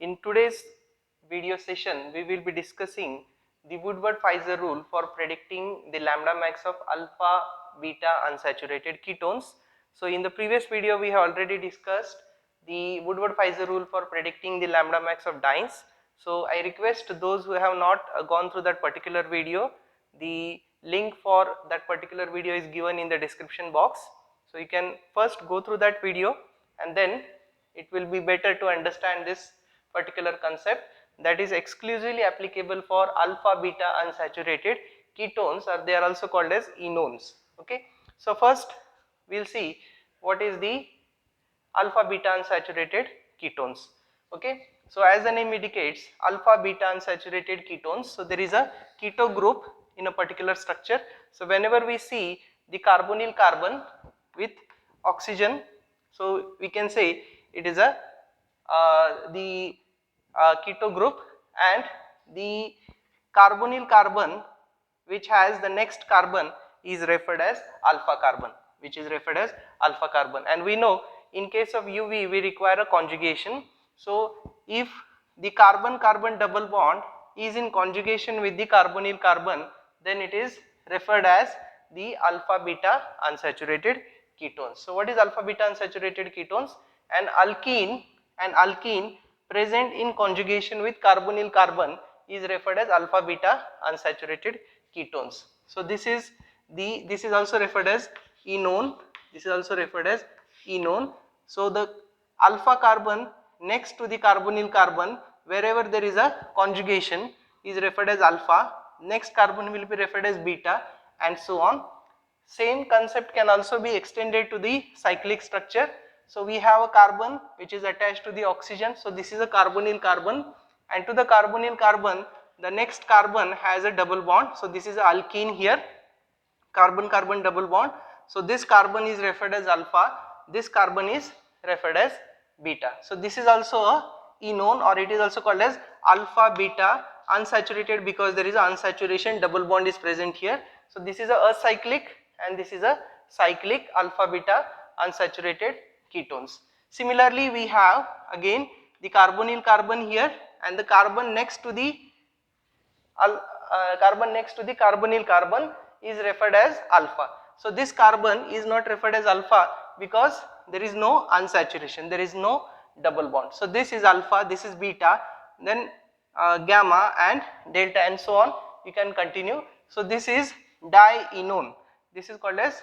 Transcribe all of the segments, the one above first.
In today's video session, we will be discussing the Woodward Fieser rule for predicting the lambda max of alpha, beta unsaturated ketones. So in the previous video, we have already discussed the Woodward Fieser rule for predicting the lambda max of Dienes. So I request those who have not gone through that particular video, the link for that particular video is given in the description box. So you can first go through that video and then it will be better to understand this particular concept that is exclusively applicable for alpha beta unsaturated ketones, or they are also called as enones. Okay, so first we will see what is the alpha beta unsaturated ketones. Okay, so as the name indicates, alpha beta unsaturated ketones, so there is a keto group in a particular structure. So whenever we see the carbonyl carbon with oxygen, so we can say it is a keto group, and the carbonyl carbon which has the next carbon is referred as alpha carbon, and we know in case of UV we require a conjugation. So if the carbon carbon double bond is in conjugation with the carbonyl carbon, then it is referred as the alpha beta unsaturated ketones. So what is alpha beta unsaturated ketones? An alkene present in conjugation with carbonyl carbon is referred as alpha beta unsaturated ketones. So this is also referred as enone. So the alpha carbon next to the carbonyl carbon, wherever there is a conjugation, is referred as alpha. Next carbon will be referred as beta, and so on. Same concept can also be extended to the cyclic structure. So we have a carbon which is attached to the oxygen. So this is a carbonyl carbon, and to the carbonyl carbon the next carbon has a double bond. So this is a alkene here, carbon carbon double bond. So this carbon is referred as alpha, this carbon is referred as beta. So this is also a enone, or it is also called as alpha beta unsaturated, because there is a unsaturation double bond is present here. So this is a acyclic and this is a cyclic alpha beta unsaturated ketones. Similarly, we have again the carbonyl carbon here, and the carbon next to the carbonyl carbon is referred as alpha. So this carbon is not referred as alpha because there is no unsaturation, there is no double bond. So this is alpha, this is beta, then gamma and delta, and so on. You can continue. So this is dienone. This is called as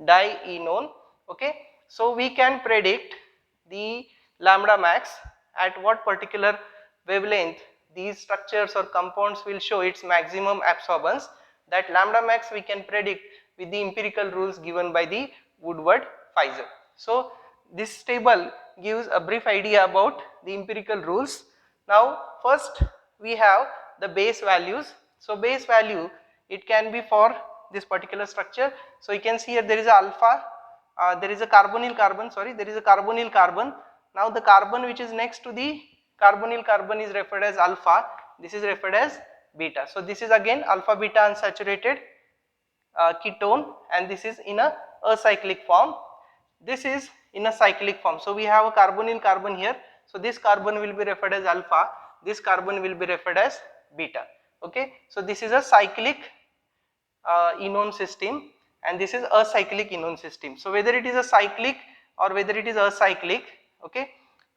dienone. Okay, so we can predict the lambda max at what particular wavelength these structures or compounds will show its maximum absorbance. That lambda max we can predict with the empirical rules given by the Woodward Fieser. So this table gives a brief idea about the empirical rules. Now first we have the base values. So base value, it can be for this particular structure. So you can see here there is a alpha, there is a carbonyl carbon. Now the carbon which is next to the carbonyl carbon is referred as alpha, this is referred as beta. So this is again alpha beta unsaturated ketone, and this is in a acyclic form, this is in a cyclic form. So we have a carbonyl carbon here, so this carbon will be referred as alpha, this carbon will be referred as beta. Okay, so this is a cyclic enone system, and this is a cyclic enone system. So whether it is a cyclic or whether it is acyclic, okay,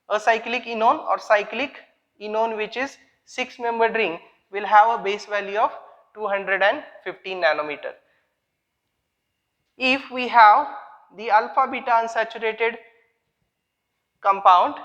acyclic enone or cyclic enone which is 6-membered ring will have a base value of 215 nanometer. If we have the alpha beta unsaturated compound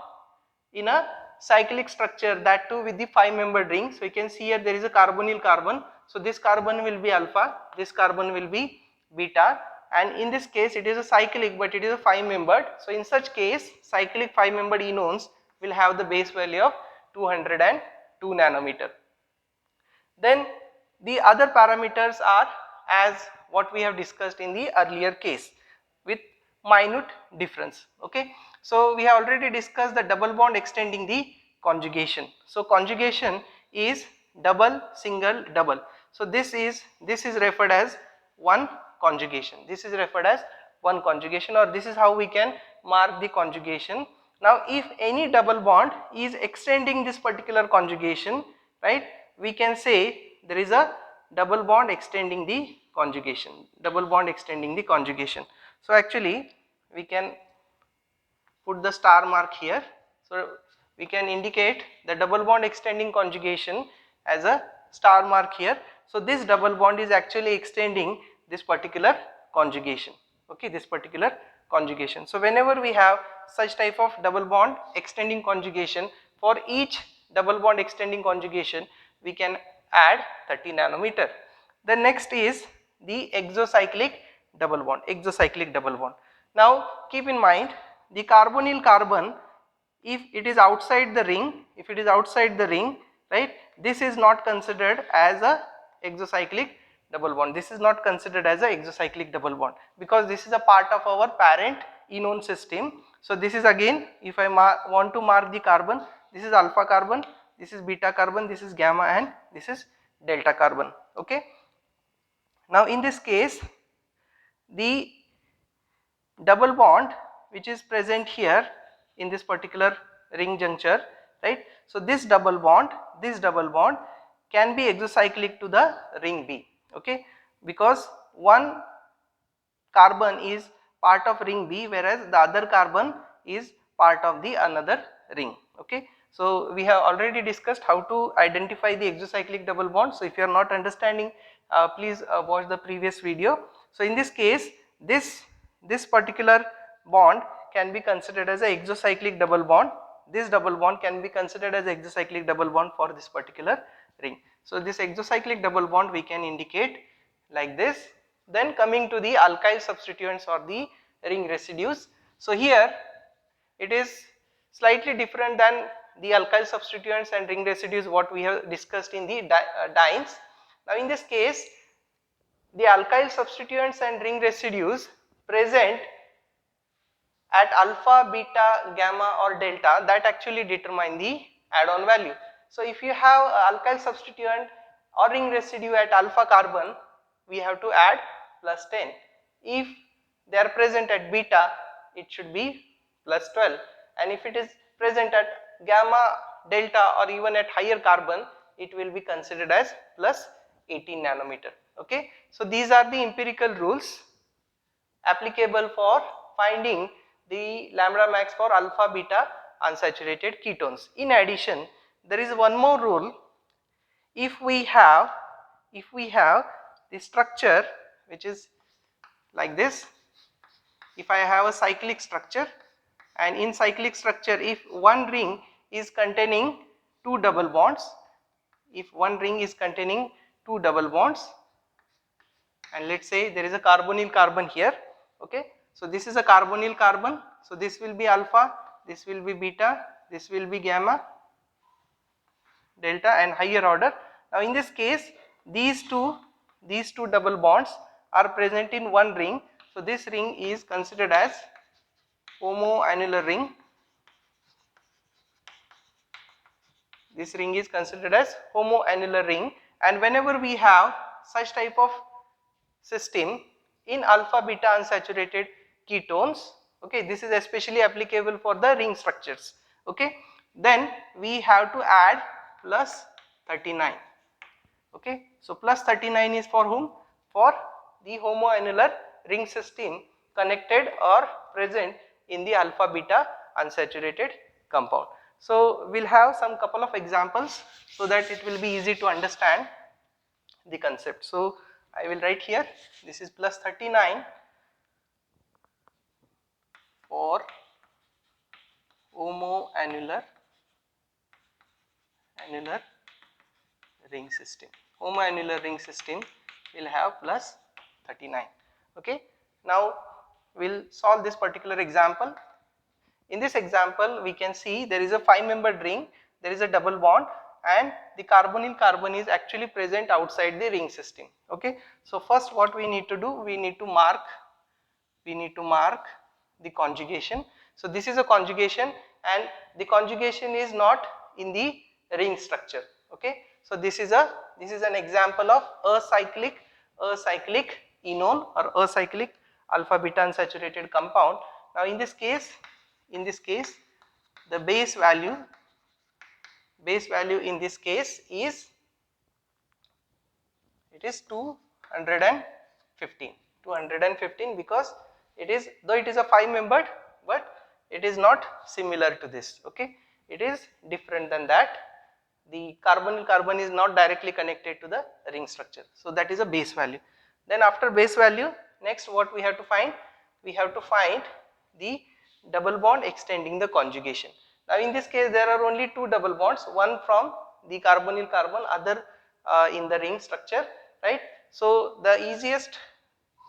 in a cyclic structure, that too with the 5-membered ring, so you can see here there is a carbonyl carbon, so this carbon will be alpha, this carbon will be beta, and in this case it is a cyclic but it is a 5-membered. So in such case cyclic 5-membered enones will have the base value of 202 nanometer. Then the other parameters are as what we have discussed in the earlier case with minute difference. Okay, so we have already discussed the double bond extending the conjugation. So conjugation is double, single, double. So this is referred as one conjugation. This is referred as one conjugation, or this is how we can mark the conjugation. Now if any double bond is extending this particular conjugation, right, we can say there is a double bond extending the conjugation, double bond extending the conjugation. So actually we can put the star mark here. So we can indicate the double bond extending conjugation as a star mark here. So this double bond is actually extending this particular conjugation, okay, this particular conjugation. So whenever we have such type of double bond extending conjugation, for each double bond extending conjugation we can add 30 nanometer. The next is the exocyclic double bond, exocyclic double bond. Now keep in mind, the carbonyl carbon, if it is outside the ring, if it is outside the ring, right, this is not considered as a exocyclic double bond. This is not considered as a exocyclic double bond because this is a part of our parent enone system. So this is again, if I want to mark the carbon, this is alpha carbon, this is beta carbon, this is gamma, and this is delta carbon, okay. Now in this case, the double bond which is present here in this particular ring juncture, right, so this double bond can be exocyclic to the ring B, okay, because one carbon is part of ring B whereas the other carbon is part of the another ring, okay. So we have already discussed how to identify the exocyclic double bond. So if you are not understanding, please watch the previous video. So in this case, this particular bond can be considered as a exocyclic double bond. This double bond can be considered as exocyclic double bond for this particular ring. So this exocyclic double bond we can indicate like this. Then coming to the alkyl substituents or the ring residues. So here it is slightly different than the alkyl substituents and ring residues what we have discussed in the dienes. Now in this case, the alkyl substituents and ring residues present at alpha, beta, gamma or delta that actually determine the add-on value. So if you have alkyl substituent or ring residue at alpha carbon, we have to add plus 10. If they are present at beta, it should be plus 12, and if it is present at gamma, delta or even at higher carbon, it will be considered as plus 18 nanometer, okay. So these are the empirical rules applicable for finding the lambda max for alpha beta unsaturated ketones. In addition, there is one more rule. If we have the structure which is like this, if I have a cyclic structure, and in cyclic structure if one ring is containing two double bonds, and let us say there is a carbonyl carbon here, okay. So this is a carbonyl carbon, so this will be alpha, this will be beta, this will be gamma, delta and higher order. Now in this case, these two double bonds are present in one ring, so this ring is considered as homoannular ring. This ring is considered as homoannular ring, and whenever we have such type of system in alpha beta unsaturated ketones, okay, this is especially applicable for the ring structures, okay, then we have to add plus 39, okay. So plus 39 is for whom? For the homoannular ring system connected or present in the alpha beta unsaturated compound. So we will have some couple of examples so that it will be easy to understand the concept. So I will write here, this is plus 39 for homoannular ring system. Homoannular ring system will have plus 39, okay. Now we will solve this particular example. In this example we can see there is a 5-membered ring, there is a double bond, and the carbonyl carbon is actually present outside the ring system, okay. So first what we need to do, we need to mark the conjugation. So this is a conjugation, and the conjugation is not in the ring structure, okay. So this is an example of acyclic enone or acyclic alpha beta unsaturated compound Now in this case, the base value in this case is, it is 215 because it is, though it is a 5 membered, but it is not similar to this, okay, it is different than that. The carbon is not directly connected to the ring structure, so that is a base value. Then after base value, next what we have to find, we have to find the double bond extending the conjugation. Now in this case there are only two double bonds, one from the carbonyl carbon, other in the ring structure, right. So the easiest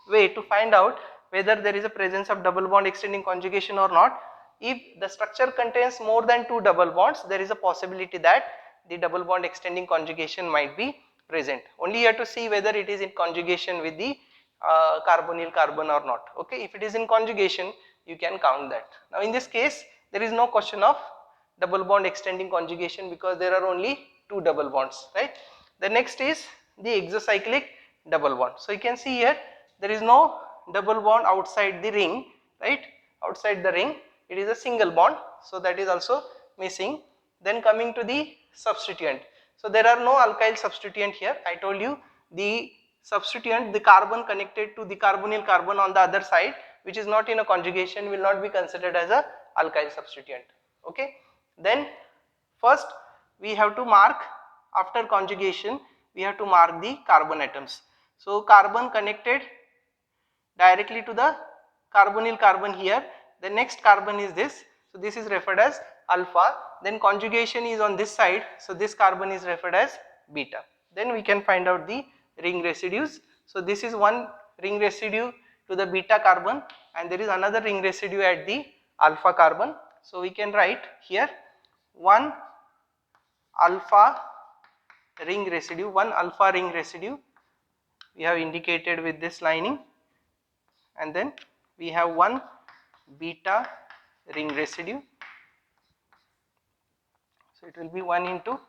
way to find out whether there is a presence of double bond extending conjugation or not, if the structure contains more than two double bonds, there is a possibility that the double bond extending conjugation might be present. Only you have to see whether it is in conjugation with the carbonyl carbon or not, okay. If it is in conjugation, you can count that. Now in this case there is no question of double bond extending conjugation because there are only two double bonds, right. The next is the exocyclic double bond. So you can see here there is no double bond outside the ring, right, outside the ring, it is a single bond, so that is also missing. Then coming to the substituent, so there are no alkyl substituent here. I told you the substituent, the carbon connected to the carbonyl carbon on the other side, which is not in a conjugation, will not be considered as a alkyl substituent, okay. Then first we have to mark, after conjugation we have to mark the carbon atoms. So carbon connected directly to the carbonyl carbon here, the next carbon is this, so this is referred as alpha, then conjugation is on this side, so this carbon is referred as beta. Then we can find out the ring residues. So this is one ring residue to the beta carbon and there is another ring residue at the alpha carbon. So we can write here one alpha ring residue we have indicated with this lining, and then we have one beta ring residue, so it will be 1 into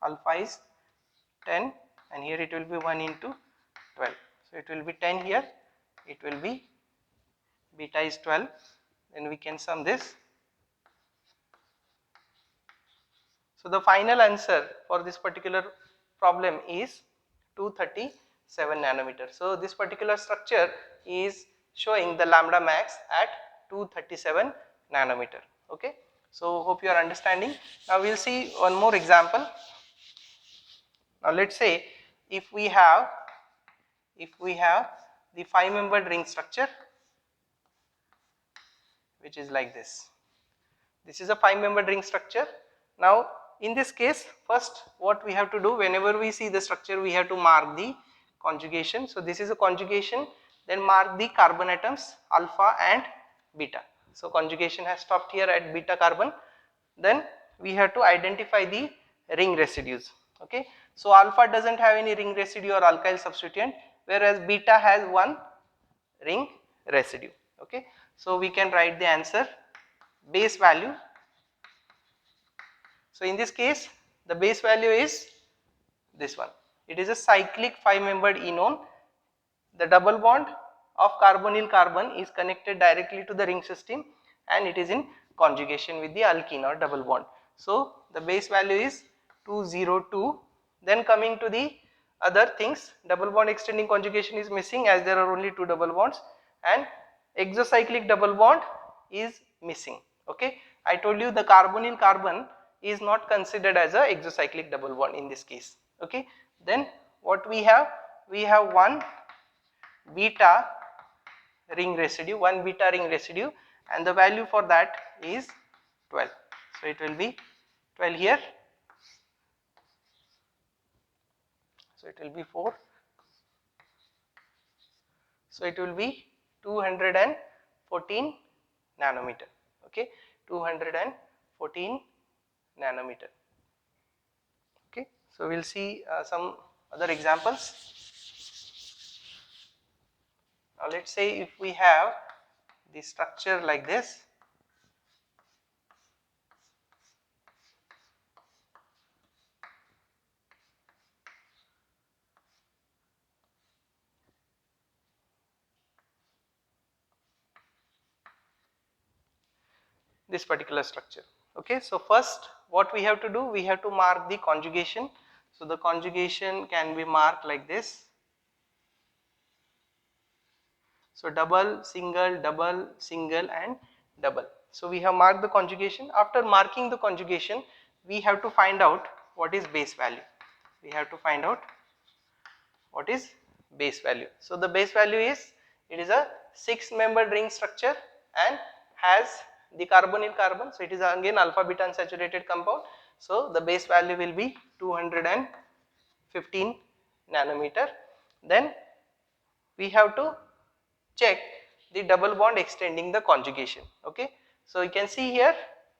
alpha is 10 and here it will be 1 into 12, so it will be 10 here, it will be beta is 12, then we can sum this. So the final answer for this particular problem is 237 nanometer. So this particular structure is showing the lambda max at 237 nanometer, okay. So hope you are understanding. Now we will see one more example. Now let us say if we have the 5-membered ring structure which is like this. This is a 5-membered ring structure. Now in this case, first what we have to do, whenever we see the structure we have to mark the conjugation. So this is a conjugation, then mark the carbon atoms alpha and beta. So conjugation has stopped here at beta carbon. Then we have to identify the ring residues, okay. So alpha doesn't have any ring residue or alkyl substituent, whereas beta has one ring residue, okay. So we can write the answer base value. So in this case the base value is this one, it is a cyclic 5-membered enone. The double bond of carbonyl carbon is connected directly to the ring system and it is in conjugation with the alkene or double bond. So the base value is 202. Then coming to the other things, double bond extending conjugation is missing as there are only two double bonds, and exocyclic double bond is missing, okay. I told you the carbonyl carbon is not considered as a exocyclic double bond in this case, okay. Then what we have one beta ring residue, and the value for that is 12. So it will be 12 here, so it will be 4, so it will be 214 nanometer, okay, 214 nanometer, okay. So we will see some other examples. Now let us say if we have the structure like this, this particular structure. Okay, so first what we have to do, we have to mark the conjugation. So the conjugation can be marked like this. So double, single, and double. So we have marked the conjugation. After marking the conjugation, we have to find out what is base value. We have to find out what is base value. So the base value is, it is a 6-membered ring structure and has the carbonyl carbon. So it is again alpha beta unsaturated compound. So the base value will be 215 nanometer. Then we have to check the double bond extending the conjugation. Okay, so you can see here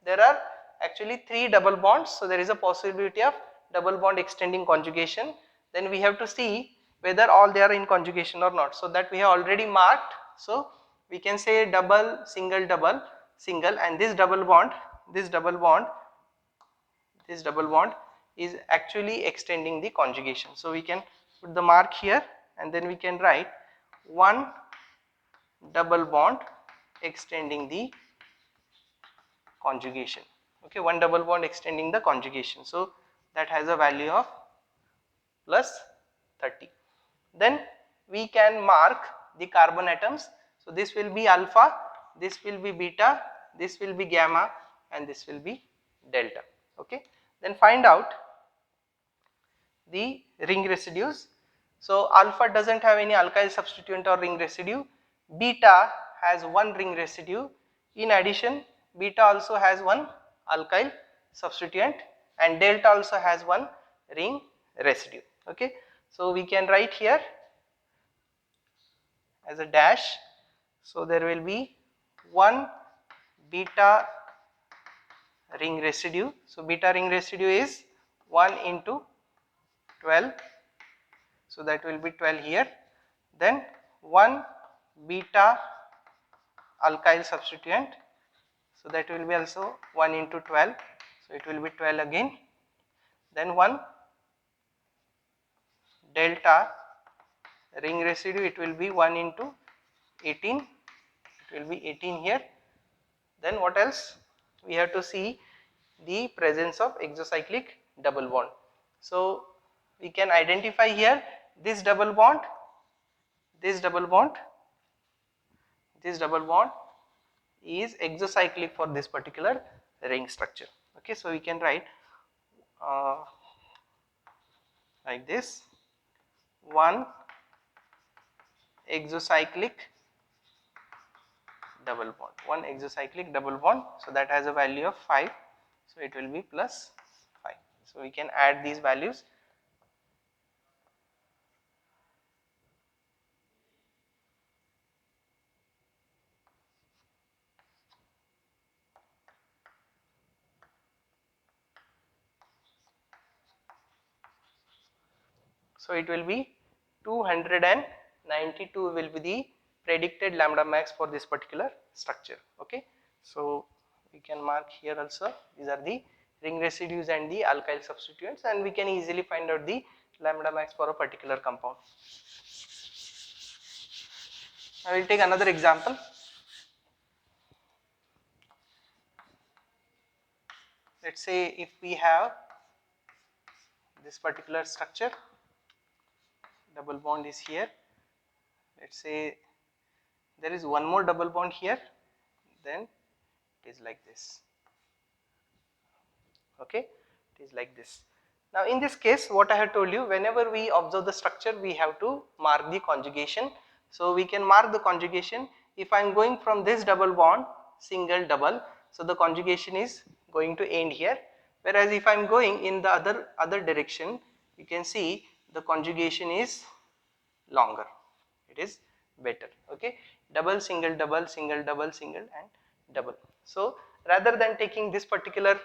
there are actually 3 double bonds, so there is a possibility of double bond extending conjugation. Then we have to see whether all they are in conjugation or not, so that we have already marked. So we can say double, single, and this double bond is actually extending the conjugation. So we can put the mark here and then we can write one double bond extending the conjugation. Okay, one double bond extending the conjugation. So that has a value of plus 30. Then we can mark the carbon atoms. So this will be alpha, this will be beta, this will be gamma, and this will be delta. Okay, then find out the ring residues. So alpha doesn't have any alkyl substituent or ring residue. Beta has one ring residue. In addition, beta also has one alkyl substituent and delta also has one ring residue. Okay, so we can write here as a dash. So there will be one beta ring residue. So beta ring residue is 1 into 12. So that will be 12 here. Then one beta alkyl substituent. So that will be also 1 into 12. So it will be 12 again. Then one delta ring residue, it will be 1 into 18. It will be 18 here. Then what else? We have to see the presence of exocyclic double bond. So we can identify here this double bond, this double bond is exocyclic for this particular ring structure. Okay, so we can write like this, one exocyclic double bond, so that has a value of 5, so it will be plus 5. So we can add these values. So it will be 292 will be the predicted lambda max for this particular structure. Okay, so we can mark here also, these are the ring residues and the alkyl substituents, and we can easily find out the lambda max for a particular compound. I will take another example. Let's say if we have this particular structure, double bond is here. Let's say there is one more double bond here, then it is like this. Okay, it is like this. Now in this case, what I have told you, whenever we observe the structure, we have to mark the conjugation. So we can mark the conjugation. If I am going from this double bond, single, double, so the conjugation is going to end here. Whereas if I am going in the other direction, you can see the conjugation is longer. It is better. Okay, double, single, and double. So rather than taking this particular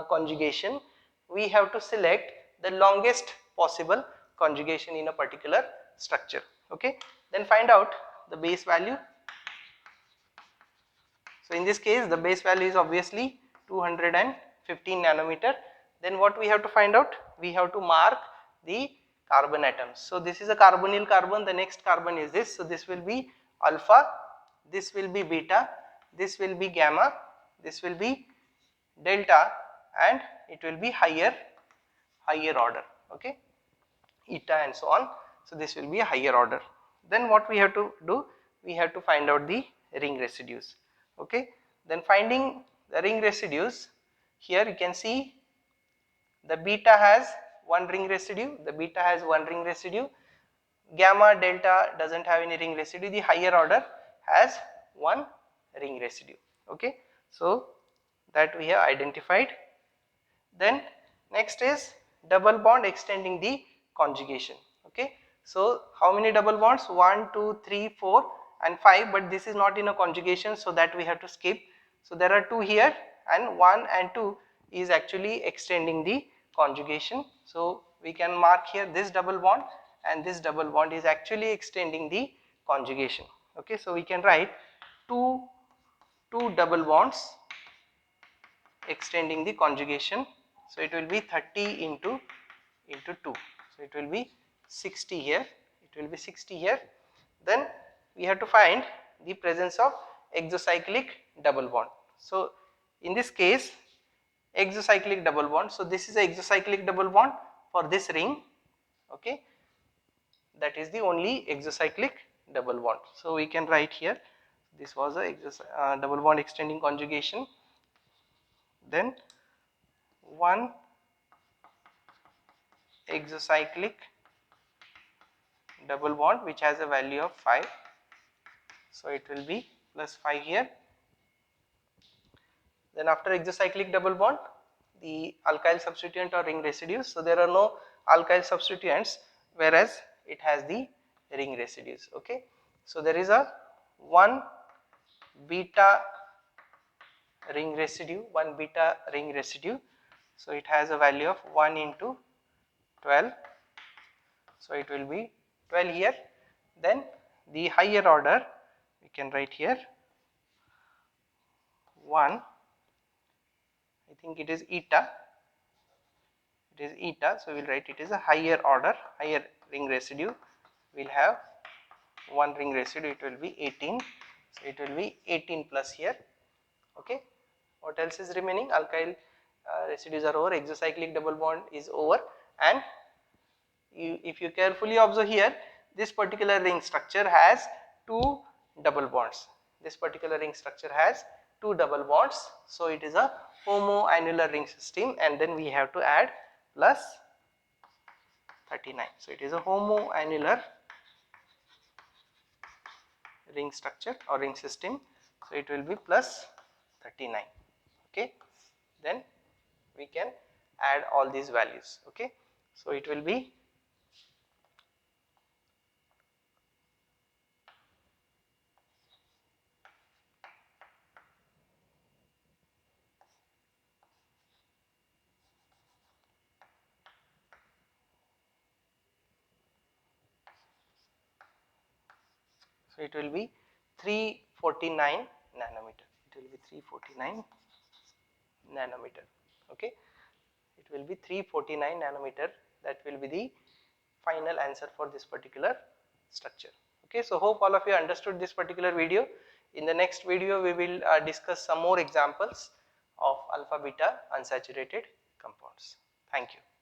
conjugation, we have to select the longest possible conjugation in a particular structure. Okay, then find out the base value. So in this case, the base value is obviously 215 nanometer. Then what we have to find out? We have to mark the carbon atoms. So this is a carbonyl carbon, the next carbon is this. So this will be alpha, this will be beta, this will be gamma, this will be delta, and it will be higher order, okay, eta and so on. So this will be a higher order. Then what we have to do, we have to find out the ring residues, okay. Then finding the ring residues, here you can see the beta has one ring residue, gamma, delta doesn't have any ring residue, the higher order has one ring residue, okay. So that we have identified. Then next is double bond extending the conjugation, okay. So how many double bonds? 1, 2, 3, 4 and 5, but this is not in a conjugation, so that we have to skip. So there are 2 here, and 1 and 2 is actually extending the conjugation. So we can mark here this double bond, and this double bond is actually extending the conjugation, okay. So we can write two double bonds extending the conjugation. So it will be 30 into 2, so it will be 60 here, Then we have to find the presence of exocyclic double bond. So in this case, exocyclic double bond, so this is a exocyclic double bond for this ring, okay, that is the only exocyclic double bond. So we can write here, this was a double bond extending conjugation, then one exocyclic double bond which has a value of 5, so it will be plus 5 here. Then after exocyclic double bond, the alkyl substituent or ring residues, so there are no alkyl substituents, whereas it has the ring residues, okay. So there is a 1 beta ring residue, so it has a value of 1 into 12, so it will be 12 here. Then the higher order, we can write here 1, I think it is eta, so we will write it is a higher order, higher ring residue, we will have one ring residue, it will be 18, so it will be 18 plus here, okay. What else is remaining? Alkyl residues are over, exocyclic double bond is over, and if you carefully observe here, this particular ring structure has 2 double bonds, so it is a homoannular ring system, and then we have to add plus 39, so it is a homoannular ring structure or ring system, so it will be plus 39, okay. Then we can add all these values, okay. So it will be so it will be 349 nanometer, okay. It will be 349 nanometer, that will be the final answer for this particular structure, okay. So hope all of you understood this particular video. In the next video we will discuss some more examples of alpha beta unsaturated compounds. Thank you.